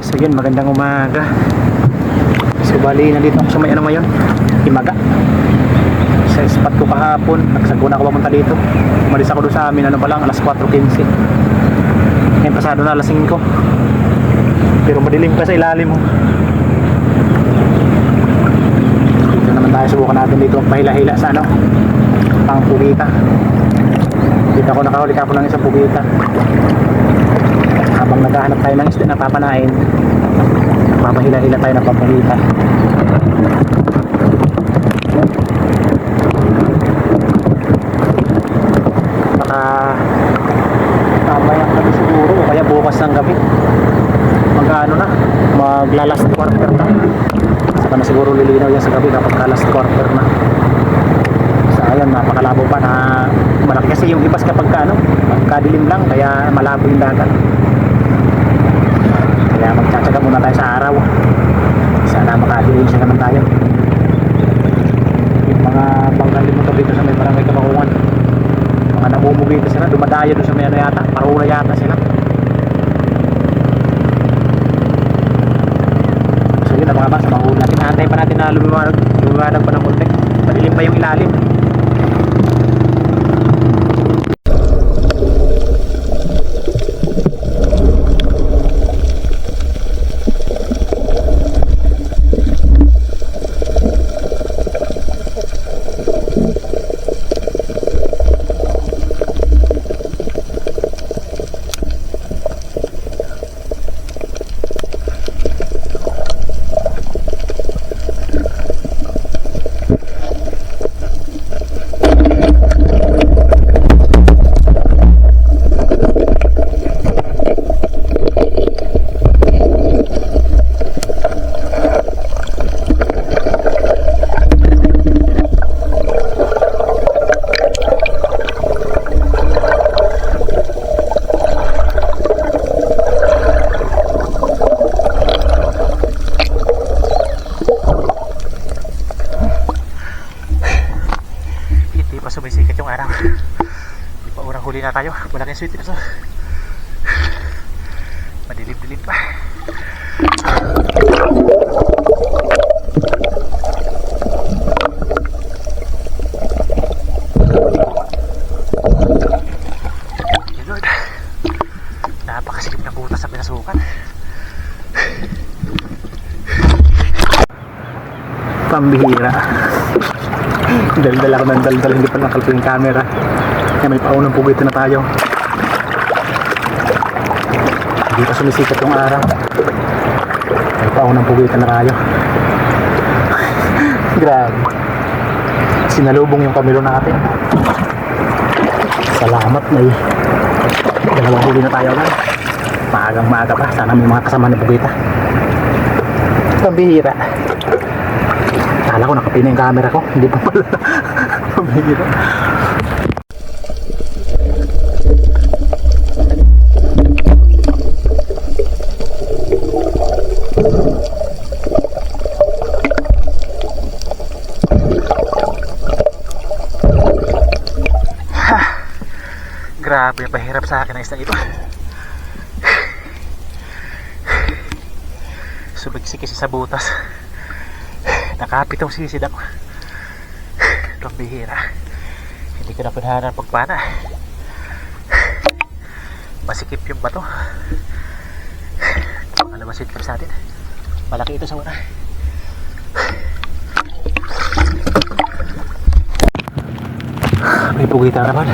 So yun, magandang umaga. So bali, nandito ako sa may ano ngayon, Himaga. Sa spot ko kahapon, nagsaguna ako pamunta dito. Umalis ako doon sa amin, ano pa lang, alas 4:15. Ngayon pasado na alas 5. Pero madilim pa sa ilalim mo. Dito naman tayo, subukan natin dito pahila-hila sa ano, pang pugita. Dito ako nakahuli ako ng isang pugita. Habang naghahanap tayo ng isda na papanain, papahila-hila tayo ng pampugita. Baka mamayang gabi siguro o kaya bukas ng gabi mag-ano na, magla-last quarter na. Saka na siguro lilinaw yan sa gabi kapag ka-last quarter na. So ayan, napakalabo pa na malaki kasi yung ipas kapag ka, ano, pagkadilim lang, kaya malabo yung dagat. Kaya magtsatsaga muna tayo sa araw. Sana makadilim siya naman tayo. Yung mga banggal mo dito sa may barangay Kabakungan, mga namumugi ito sila, dumadayo doon sa may ano yata, parura yata sila. So yun, mga bang, sa mahuli natin, hantay pa natin na lumiwanag pa ng konti. Madilim pa yung ilalim. Sumisikat yung araw. Hindi pa urang huli na tayo. Malaking sweet ito. Madilim-dilim pa. Lord, napakasikip na butas sa pinasukan. Pambihira. Daldal ako ng daldal, hindi pa nakalpo yung camera. Kaya may paunang pugito na tayo. Hindi pa sumisikat yung araw. May paunang pugito na tayo. Grabe. Sinalubong yung kamilo natin. Salamat, may dalawang huli na tayo na. Maagang maaga pa. Sana may mga kasama na pugita. Pambihira. Kala ko nakapina yung camera ko, hindi pa pala. Pabihira. Grabe, pahirap sa akin ang isang ito. Subigsik kasi sa butas. Nakapit ang sisid ako. Pambihira. Hindi ko na pinahanap pagpana. Masikip yung bato. Pangalabasin ka sa atin. Malaki ito sa una. May pugita naman.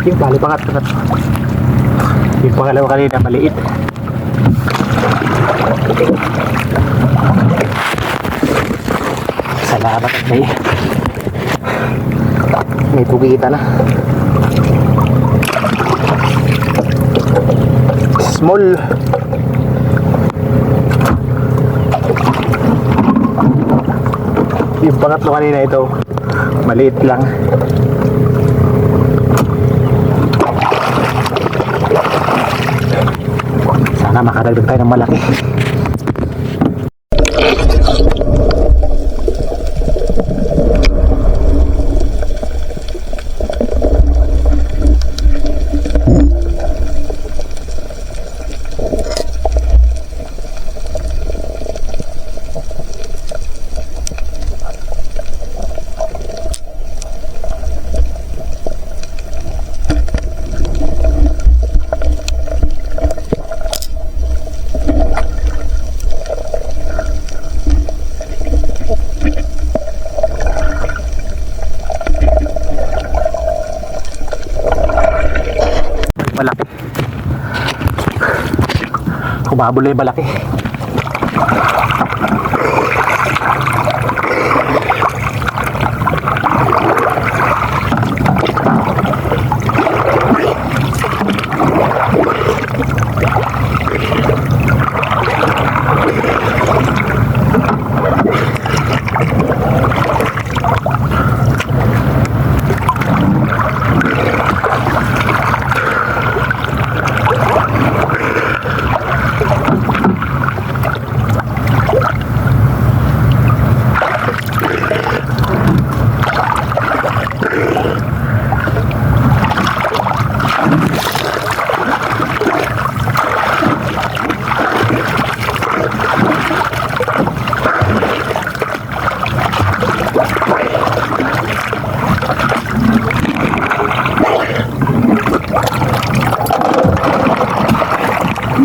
Yung bali pangat. Yung pangalawa kanina maliit. Salamat at may May pugita na. Small. Yung pangatlo kanina ito, maliit lang. Sana makadagdag tayo ng malaki. Malaki. Kumabulay malaki.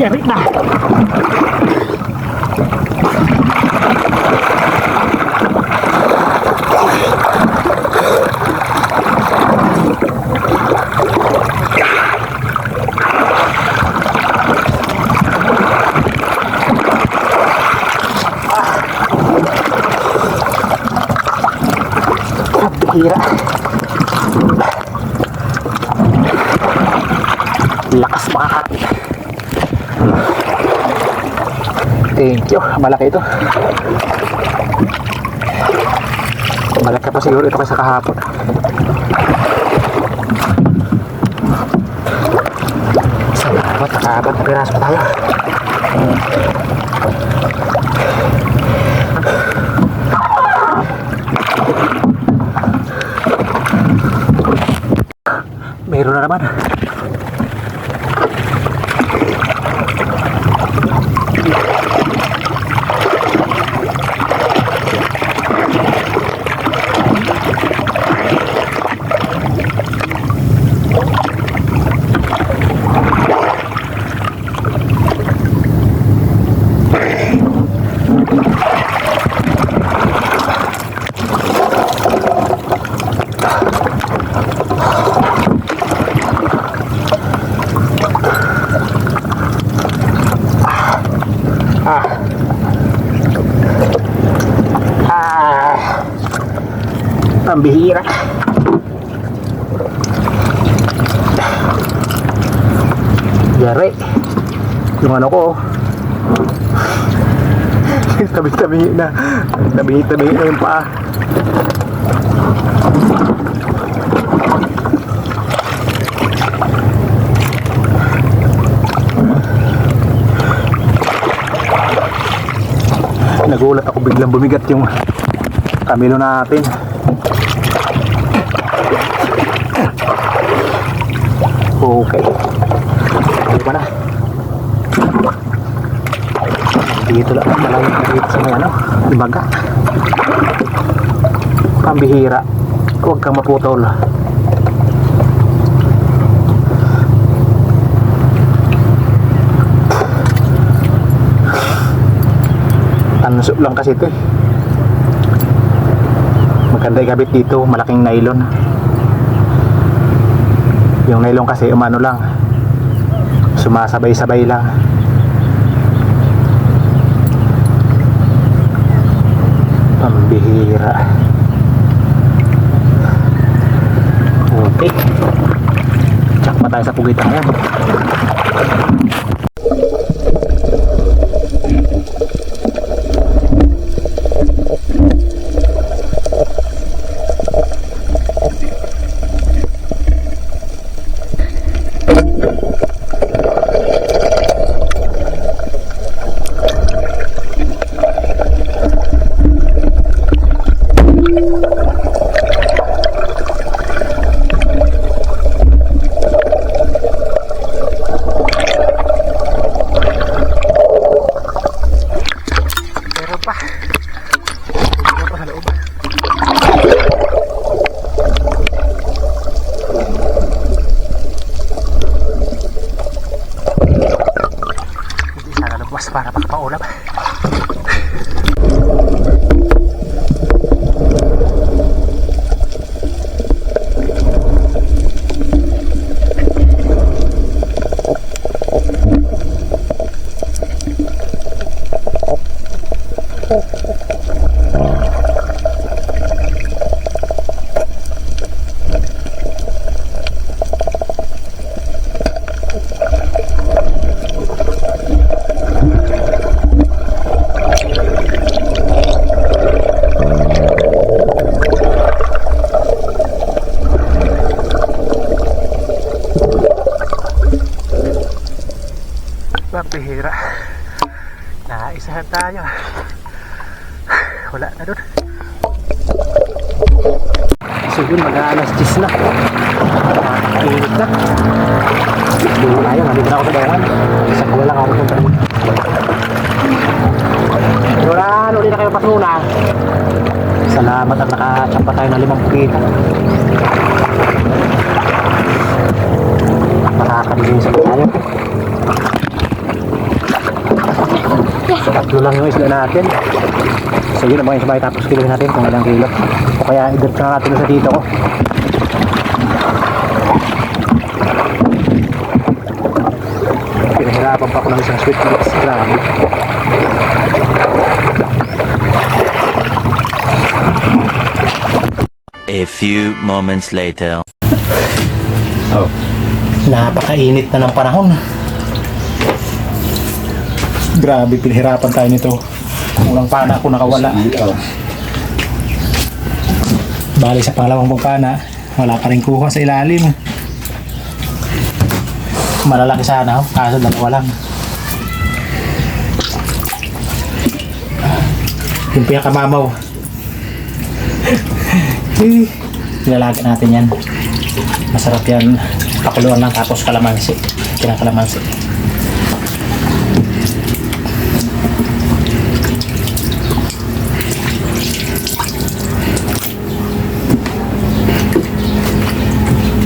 Yari na. Hira. Lakas makakati. Thank you. Malaki ito. Malaki pa siguro ito kaysa kahapon. Salamat. Nakaapat na piraso pa tayo. Meron na naman. Pambihira. Yari. Yung ano ko. Tabi-tabi na. Tabi-tabi na yung paa. Nagulat ako, biglang bumigat yung kamilo natin. Okay. Hindi pa na. Dito lang. Malayo na dito sa may ano. Ibaga. Pambihira. Huwag kang maputol. Anso lang kasi ito eh. Maganda ikabit dito. Malaking nylon. Yung nylon kasi umano lang, sumasabay-sabay lang. Pambihira. tayo sa Pugita ngayon. Para makapaulam. Bihira. Naisahan tayo. Wala na dun. So yun, mag-aalas 10 na. Mainit na. Hindi tayo, nandito na ako sa bayan. Isa ko lang ako punta rin. Duran, uli na kayo pasuna. Salamat at nakachapa tayo ng 5 pugita. Nakakabigay sa tayo. Tatlo lang yung isla natin. So yun, mga sabay tapos kilo natin kung ilang kilo. O kaya i-dirt na natin sa dito ko. Pinahirapan pa ako ng isang sweet mix. Grabe. A few moments later. Oh. Napakainit na ng panahon. Grabe, pinahirapan tayo nito. Unang pana ako nakawala. Bali sa pangalawang pagpana, wala pa rin kuha sa ilalim. Malalaki sana, kaso dalawa lang. Yung pinakamamaw. Nilalagyan natin yan. Masarap yan. Pakuluan lang tapos kalamansi. Kinakalamansi.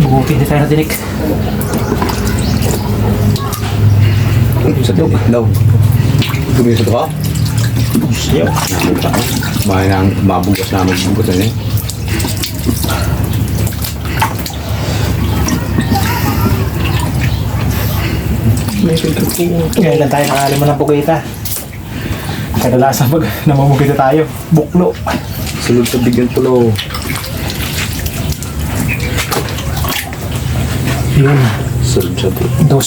Bubukin din tayo na tinik. Sa tinik daw. Gumisod ka? Siyo. Mahal na mabugas na magbugasan eh. Ngayon lang tayo nakaalim mo ng bukita. Kadalasan pag namamukita tayo, buklo. Sulod sa bigyan pulo. Yun. Sulod sa bigyan. 2,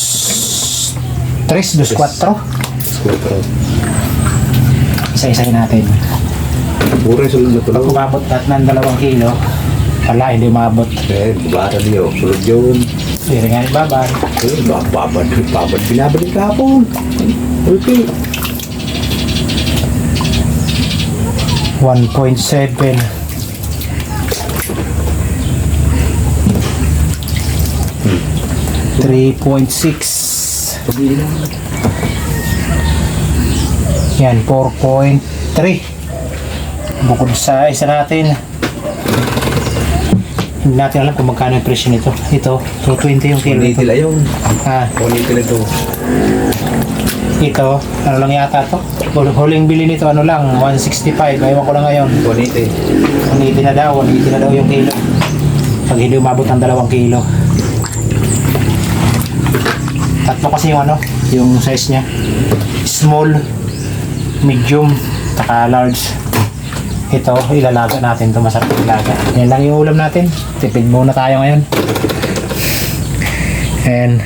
3, 2, 4. Isa-isahin natin. Puro yung sulod na Pag pulo. umabot natin ng 2 kilo, wala, hindi umabot. Eh, bubara niyo. Sulod yun. Hindi rin nga ibabad. Eh, babad. Binabalik ka po. Okay. 1.7. Hmm. 3.6. Pag-ilan. Yan, 4.3. Bukod sa isa natin, hindi natin alam kung magkano yung presyo nito. Ito, 220 yung kilo. 180 lang yun. Ah, 180 na ito. ito, ano lang yata to? Huling bili nito, ano lang, 165. Ayaw ko lang ngayon. 180. 180 na daw yung kilo. Pag hindi umabot ng 2 kilo. Tatlo kasi yung ano, yung size niya. Small, medium, taka large. Ito, ilalaga natin ito. Masarap ilaga. Yan lang yung ulam natin. Tipid muna tayo ngayon. And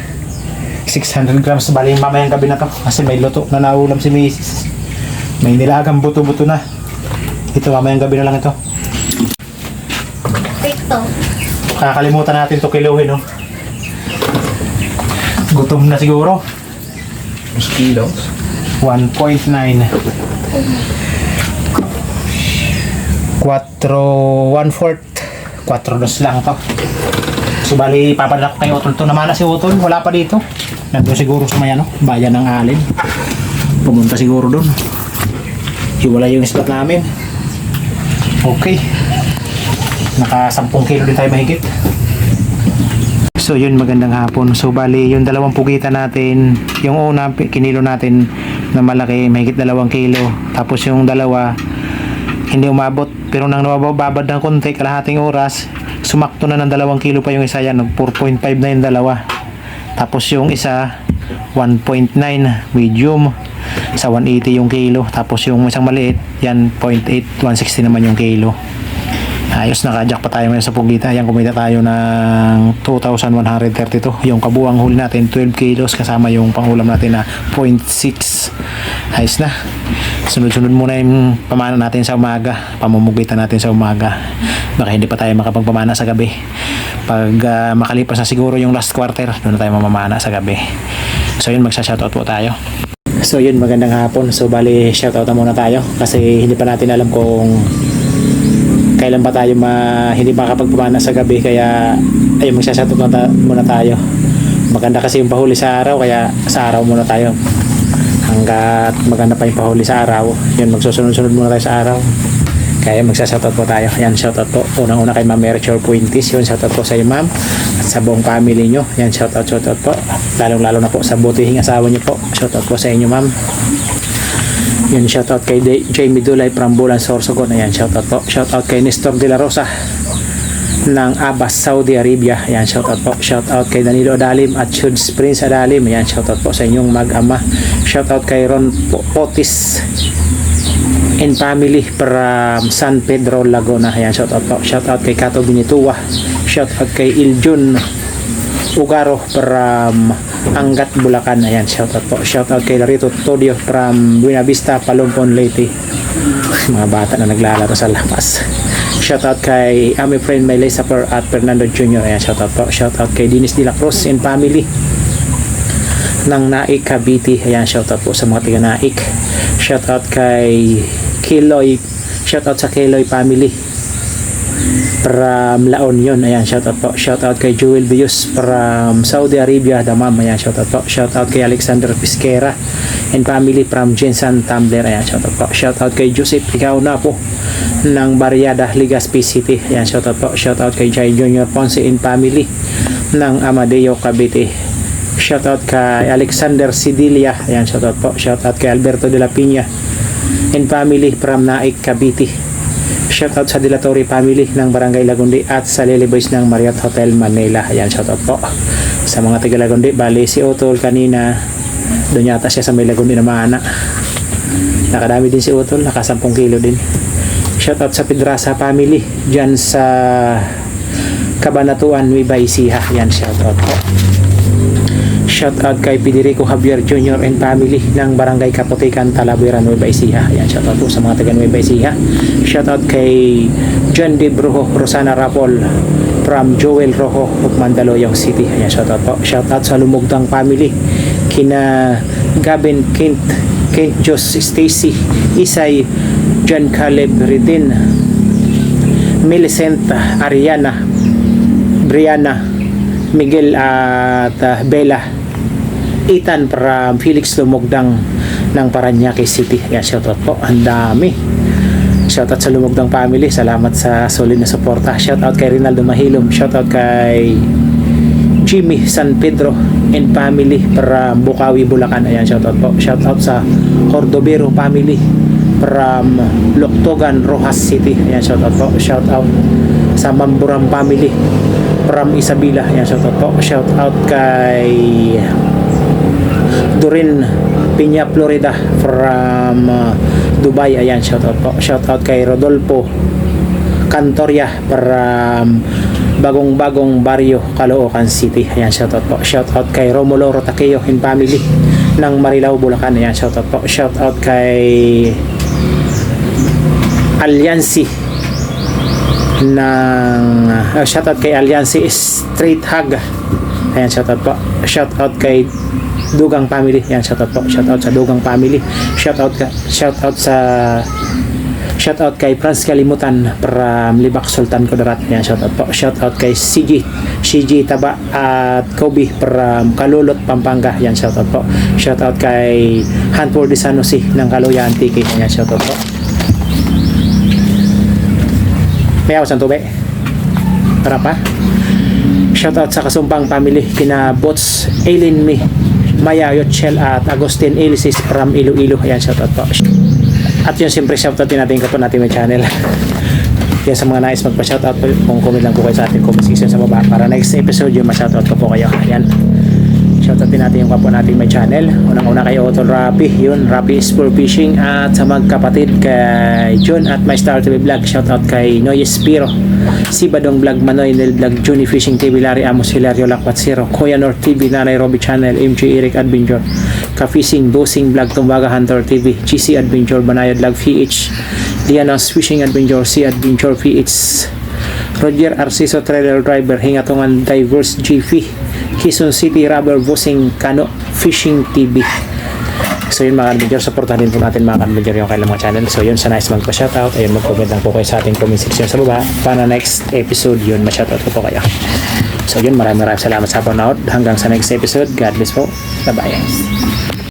600 grams. Bali mamayang gabi na to. Kasi may luto na naulam si Mrs. May nilagang buto-buto na. Ito mamayang gabi na lang ito. Ito. Kakalimutan natin to kiluhin, no? Gutom na siguro. Mas kilos. 1.9. 4 dos lang to. So bali papadala ko kay Utol to. Naman na si Utol, wala pa dito. Nandun siguro sa may ano, bayan ng Alin. Pumunta siguro doon. Hiwala yung spot namin. Okay. Naka 10 kilo din tayo mahigit. So yun, magandang hapon. So bali yung dalawang pugitan natin, yung una kinilo natin na malaki, mahigit 2 kilo. Tapos yung dalawa hindi umabot, pero nang nabababad ng konti, kalahating oras, sumakto na ng 2 kilo pa yung isa, yan 4.5 na yung dalawa. Tapos yung isa 1.9 medium, sa 180 yung kilo. Tapos yung isang maliit, yan 0.8, 160 naman yung kilo. Ayos, naka-jack pa tayo ngayon sa pugita. Yan, kumita tayo ng 2,132. Yung kabuang huli natin 12 kilos kasama yung pangulam natin na 0.6. Ayos na. Sunod-sunod muna yung pamana natin sa umaga. Pamumugitan natin sa umaga. Baka hindi pa tayo makapagpamana sa gabi. Pag makalipas na siguro yung last quarter, doon na tayo mamamana sa gabi. So yun, magsa-shoutout po tayo. So yun, magandang hapon. So bali, shoutout na muna tayo kasi hindi pa natin alam kung kailan ba tayo hindi makapagpamana sa gabi, kaya ayun, magsashoutout muna tayo. Maganda kasi yung pahuli sa araw, kaya sa araw muna tayo hanggat maganda pa yung pahuli sa araw. Yun, magsusunod-sunod muna tayo sa araw, kaya magsashoutout po tayo. Yan, shoutout po unang-una kay Ma'am Merchor Puintis. Yun, shoutout po sa iyo ma'am at sa buong family nyo. Yan, shoutout po lalong-lalo na po sa butihing asawa nyo po. Shoutout po sa inyo ma'am. Yan, shoutout kay Jamie Dulay from Bulan, Sorsogon. Ayan, shoutout po. Shoutout kay Nestor De La Rosa ng Abbas, Saudi Arabia. Ayan, shoutout po. Shoutout kay Danilo Adalim at Chuds Prince Adalim. Ayan, shoutout po sa inyong mag-ama. Shoutout kay Ron Potis and family from San Pedro, Laguna. Ayan, shoutout po. Shoutout kay Kato Binitua. Shoutout kay Iljun Ugaro from Angat, Bulacan. Ayan, shoutout po. Shoutout kay Larito Todio from Buena Vista, Palumpon, Leyte. Mga bata na naglalaro sa lapas. Shoutout kay Ami Friend Maylay Sapper at Fernando Jr. Ayan, shoutout po. Shoutout kay Dennis De La Cruz and family ng Naik, Cavite. Ayan, shoutout po sa mga tiga Naik. Shoutout kay Kiloy. Shoutout sa Kiloy family from La Union. Ayan, shoutout po. Shoutout kay Jewel Bius from Saudi Arabia, Damam. Ayan, shoutout po. Shoutout kay Alexander Pisquera and family from Jensen Tumbler. Ayan, shoutout po. Shoutout kay Joseph Ikaw na po ng Barriada, Legazpi City. Ayan, shoutout po. Shoutout kay Jai Junior Ponce and family ng Amadeo, Cavite. Shoutout kay Alexander Sidilia. Ayan, shoutout po. Shoutout kay Alberto de la Piña and family from Naik, Cavite. Shoutout sa Dilatori family ng Barangay Lagundi at sa Lily Boys ng Marriott Hotel Manila. Ayan, shoutout po sa mga taga Lagundi. Bali si Utol kanina doon yata siya sa may Lagundi na maana. Nakadami din si Utol, naka 10 kilo din. Shoutout sa Pedrasa family dyan sa Cabanatuan, Nueva Ecija. Ayan, shoutout po. Shoutout kay Federico Javier Jr. and family ng Barangay Kaputikan, Talavera, Nueva Ecija. Ayan, shoutout po sa mga taga Nueva Ecija. Shoutout kay John De Brujo, Rosana Rapol from Joel Rojo of Mandaluyong City. Ayan, shoutout po. Shoutout sa Lumugdang family kina Gavin Kent Jos Stacy Isay, John Caleb Ridin, Millicent Ariana, Brianna, Miguel at Bella, Ethan from Felix Lumugdang ng Paranaque City. Ayan, shoutout po. Ang dami. Shoutout sa Lumugdang family. Salamat sa solid na suporta. Shoutout kay Rinaldo Mahilom. Shoutout kay Jimmy San Pedro and family from Bukawi, Bulacan. Ayan, shoutout po. Shoutout sa Cordobero family from Loktogan, Rojas City. Ayan, shoutout po. Shoutout sa Mamburam family from Isabela. Ayan, shoutout po. Shoutout kay Durin Piña, Florida from Dubai. Ayan, shoutout po. Shoutout kay Rodolfo Cantoria from bagong baryo, Caloocan City. Ayan, shoutout po. Shoutout kay Romulo Rotaqueo and family ng Marilao, Bulacan. Ayan, shoutout po. Shoutout kay Alliancy ng shoutout kay Alliancy Street Hug. Ayan, shoutout po. Shoutout kay Dugang family. Ayan, shoutout po. Shoutout sa Dugang family. Shoutout kay Franz Kalimutan from Libak Sultan Kudarat. Ayan, shoutout po. Shoutout kay CG Taba at Kobe from Kalulot, Pampanga. Ayan, shoutout po. Shoutout kay Hanford de San Jose ng Kaloyan Tiki. Ayan, shoutout po. May awas ang tubig. Tara pa. Shoutout sa Kasumpang family, kina Bots, Aileen Mi, Maya Yotchel at Agustin Elisis from Iloilo. Ayan, shoutout po. At yun, siyempre shoutout din natin kapag natin may channel. Yan sa mga nais magpa-shoutout po, kung comment lang po kayo sa ating comment section sa baba para next episode yung ma-shoutout ko po kayo. Ayan, shoutout din natin yung kapwa natin may channel. Unang-una kay Otto Rapi, yun, Rapi Sport Fishing, at sa magkapatid kay John at My Star TV Vlog. Shoutout kay Noy Espiro, si Badong Vlog, Manoy Nel Vlog, Juni Fishing TV, Larry Amos, Hilario Lakpat Zero, Kuya Nor TV, Nanay Robby Channel, MJ Eric Adventure, Ka-Fishing, Bossing Vlog, Tumbaga Hunter TV, GC Adventure, Banayad Vlog PH, Diana's Fishing Adventure, C Adventure PH, Roger Arciso Trailer Driver, Hingatungan Diverse GV, Quezon City Rubber Bossing Kano Fishing TV. So yun mga ka-adventure, supportahan din po natin mga ka-adventure yung kailang mga channel. So yun, sa nice magpa-shoutout, ayun, mag-comment lang po kayo sa ating comment section sa baba para next episode yun, ma-shoutout ko po kayo. So yun, maraming salamat sa panonood. Hanggang sa next episode, God bless po. Bye-bye.